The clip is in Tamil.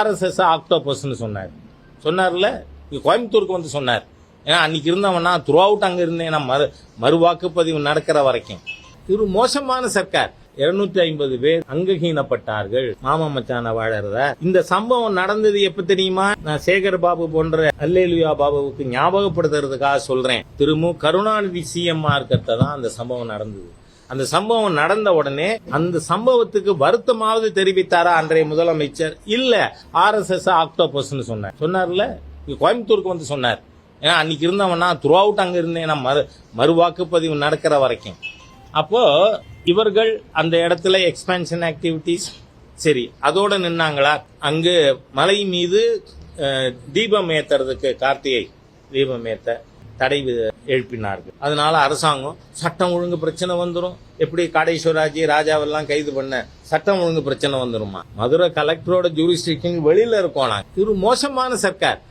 RSS ஆக்டோபஸ்ன்னு சொன்னார்ல, கோயம்புத்தூருக்கு வந்து சொன்னார். ஏன்னா அன்னைக்கு இருந்தவனா த்ரூ அவுட் அங்க இருந்தேன், மறு வாக்குப்பதிவு நடக்கிற வரைக்கும். இது மோசமான சர்க்கார். 250 பேர் அங்கஹீனப்பட்டார்கள் மாமா மச்சான வாழறத. இந்த சம்பவம் நடந்தது எப்ப தெரியுமா? நான் சேகர் பாபு போன்ற அல்லேலுயா பாபுவுக்கு ஞாபகப்படுத்துறதுக்காக சொல்றேன். திரு கருணாநிதி CM இருக்கிறத தான் அந்த சம்பவம் நடந்தது. அந்த சம்பவம் நடந்த உடனே அந்த சம்பவத்துக்கு வருத்தமாவது தெரிவித்தாரா அன்றைய முதலமைச்சர்? இல்ல, RSS ஆக்டோபஸ்ன்னு சொன்னார்ல, கோயம்புத்தூருக்கு வந்து சொன்னார். ஏன்னா அன்னைக்கு இருந்தவனா த்ரூ அவுட் அங்க இருந்தேன், மறு வாக்குப்பதிவு நடக்கிற வரைக்கும். அப்போ இவர்கள் அந்த இடத்துல எக்ஸ்பான்ஷன் ஆக்டிவிட்டிஸ் சரி அதோட நின்னாங்களா? அங்கு மலை மீது தீபம் ஏத்துறதுக்கு கார்த்திகை தீபம் ஏத்த தடை எழுப்பினார்கள். அதனால அரசாங்கம் சட்டம் ஒழுங்கு பிரச்சனை வந்துடும். எப்படி காடேஸ்வராஜி ராஜாவெல்லாம் கைது பண்ண சட்டம் ஒழுங்கு பிரச்சனை வந்துருமா? மதுரை கலெக்டரோட ஜூரிஸ்டிக்ஷன் வெளியில இருக்கோம். இது மோசமான சர்க்கார்.